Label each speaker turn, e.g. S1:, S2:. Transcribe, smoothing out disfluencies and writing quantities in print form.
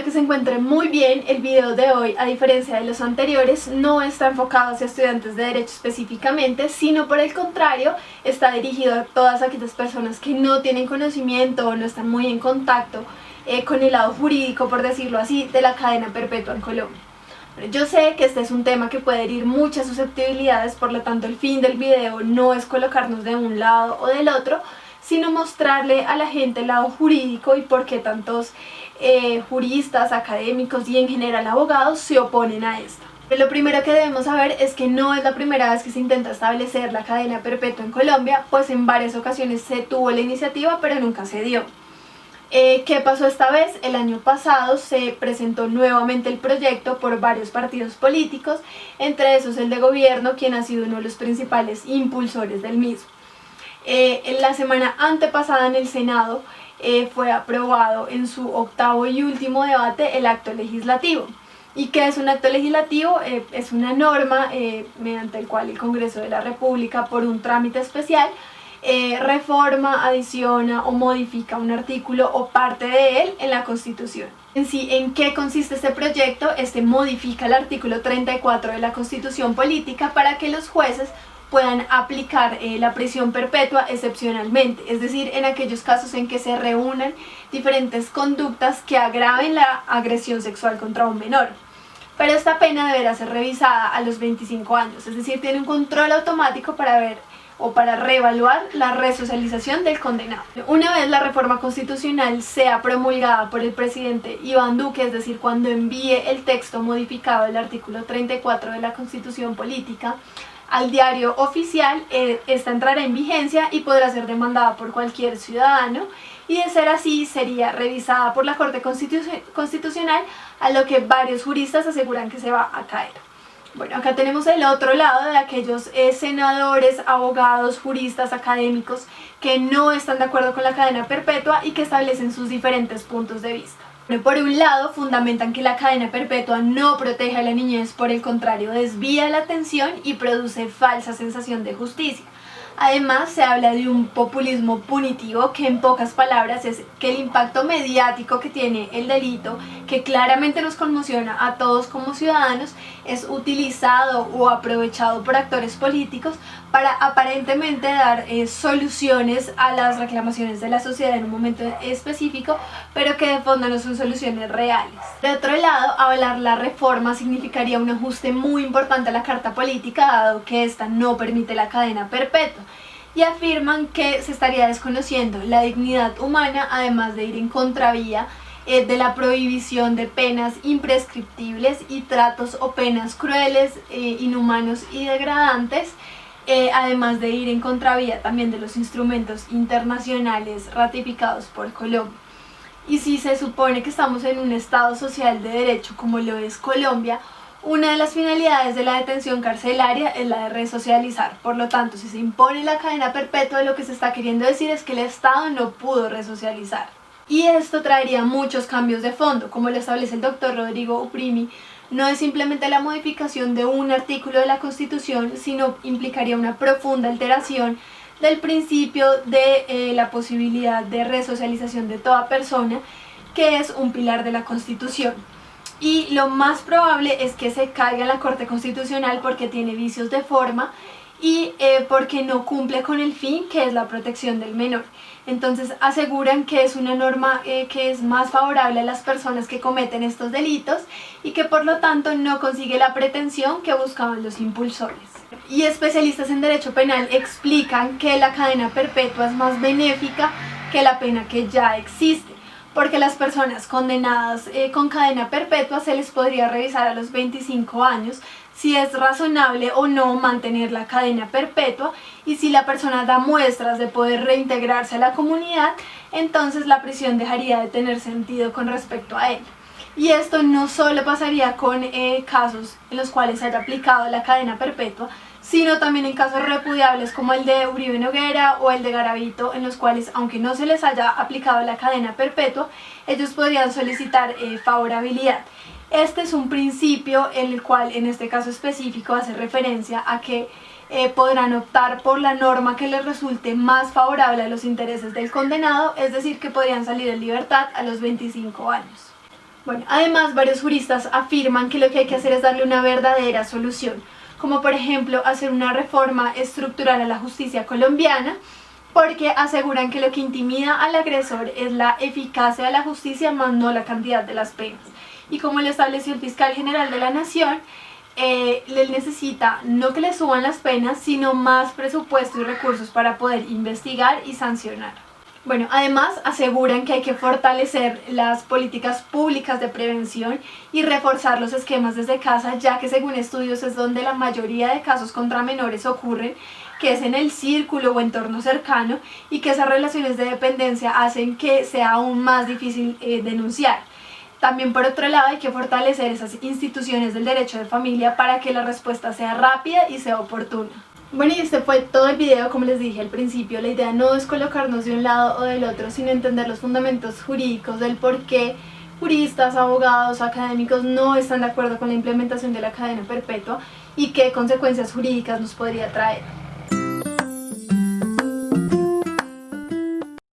S1: Espero que se encuentren muy bien. El video de hoy, a diferencia de los anteriores, no está enfocado hacia estudiantes de Derecho específicamente, sino por el contrario, está dirigido a todas aquellas personas que no tienen conocimiento o no están muy en contacto con el lado jurídico, por decirlo así, de la cadena perpetua en Colombia. Yo sé que este es un tema que puede herir muchas susceptibilidades, por lo tanto el fin del video no es colocarnos de un lado o del otro, sino mostrarle a la gente el lado jurídico y por qué tantos juristas, académicos y en general abogados se oponen a esto. Lo primero que debemos saber es que no es la primera vez que se intenta establecer la cadena perpetua en Colombia, pues en varias ocasiones se tuvo la iniciativa pero nunca se dio. ¿Qué pasó esta vez? El año pasado se presentó nuevamente el proyecto por varios partidos políticos, entre esos el de gobierno, quien ha sido uno de los principales impulsores del mismo. En la semana antepasada en el Senado fue aprobado en su octavo y último debate el acto legislativo. ¿Y qué es un acto legislativo? Es una norma mediante el cual el Congreso de la República, por un trámite especial, reforma, adiciona o modifica un artículo o parte de él en la Constitución. En sí, ¿en qué consiste este proyecto? Este modifica el artículo 34 de la Constitución Política para que los jueces puedan aplicar la prisión perpetua excepcionalmente, es decir, en aquellos casos en que se reúnan diferentes conductas que agraven la agresión sexual contra un menor. Pero esta pena deberá ser revisada a los 25 años, es decir, tiene un control automático para ver o para reevaluar la resocialización del condenado. Una vez la reforma constitucional sea promulgada por el presidente Iván Duque, es decir, cuando envíe el texto modificado del artículo 34 de la Constitución Política al diario oficial, esta entrará en vigencia y podrá ser demandada por cualquier ciudadano, y de ser así sería revisada por la Corte Constitucional, a lo que varios juristas aseguran que se va a caer. Bueno, acá tenemos el otro lado de aquellos senadores, abogados, juristas, académicos que no están de acuerdo con la cadena perpetua y que establecen sus diferentes puntos de vista. Por un lado, fundamentan que la cadena perpetua no protege a la niñez, por el contrario, desvía la atención y produce falsa sensación de justicia. Además, se habla de un populismo punitivo, que en pocas palabras es que el impacto mediático que tiene el delito, que claramente nos conmociona a todos como ciudadanos, es utilizado o aprovechado por actores políticos para aparentemente dar soluciones a las reclamaciones de la sociedad en un momento específico, pero que de fondo no son soluciones reales. De otro lado, avalar la reforma significaría un ajuste muy importante a la Carta Política, dado que esta no permite la cadena perpetua, y afirman que se estaría desconociendo la dignidad humana, además de ir en contravía de la prohibición de penas imprescriptibles y tratos o penas crueles, inhumanos y degradantes, además de ir en contravía también de los instrumentos internacionales ratificados por Colombia. Y si se supone que estamos en un estado social de derecho como lo es Colombia, una de las finalidades de la detención carcelaria es la de resocializar. Por lo tanto, si se impone la cadena perpetua, lo que se está queriendo decir es que el Estado no pudo resocializar. Y esto traería muchos cambios de fondo, como lo establece el doctor Rodrigo Uprimi. No es simplemente la modificación de un artículo de la Constitución, sino implicaría una profunda alteración del principio de la posibilidad de resocialización de toda persona, que es un pilar de la Constitución. Y lo más probable es que se caiga en la Corte Constitucional porque tiene vicios de forma y porque no cumple con el fin, que es la protección del menor. Entonces aseguran que es una norma que es más favorable a las personas que cometen estos delitos y que por lo tanto no consigue la pretensión que buscaban los impulsores. Y especialistas en derecho penal explican que la cadena perpetua es más benéfica que la pena que ya existe, porque las personas condenadas con cadena perpetua se les podría revisar a los 25 años si es razonable o no mantener la cadena perpetua, y si la persona da muestras de poder reintegrarse a la comunidad, entonces la prisión dejaría de tener sentido con respecto a él. Y esto no solo pasaría con casos en los cuales se haya aplicado la cadena perpetua, sino también en casos repudiables como el de Uribe Noguera o el de Garavito, en los cuales, aunque no se les haya aplicado la cadena perpetua, ellos podrían solicitar favorabilidad. Este es un principio en el cual, en este caso específico, hace referencia a que podrán optar por la norma que les resulte más favorable a los intereses del condenado, es decir, que podrían salir en libertad a los 25 años. Bueno, además varios juristas afirman que lo que hay que hacer es darle una verdadera solución, como por ejemplo hacer una reforma estructural a la justicia colombiana, porque aseguran que lo que intimida al agresor es la eficacia de la justicia más no la cantidad de las penas. Y como lo estableció el fiscal general de la Nación, él necesita no que le suban las penas, sino más presupuesto y recursos para poder investigar y sancionar. Bueno, además aseguran que hay que fortalecer las políticas públicas de prevención y reforzar los esquemas desde casa, ya que según estudios es donde la mayoría de casos contra menores ocurren, que es en el círculo o entorno cercano, y que esas relaciones de dependencia hacen que sea aún más difícil denunciar. También por otro lado hay que fortalecer esas instituciones del derecho de familia para que la respuesta sea rápida y sea oportuna. Bueno, y este fue todo el video. Como les dije al principio, la idea no es colocarnos de un lado o del otro, sino entender los fundamentos jurídicos del por qué juristas, abogados, académicos no están de acuerdo con la implementación de la cadena perpetua y qué consecuencias jurídicas nos podría traer.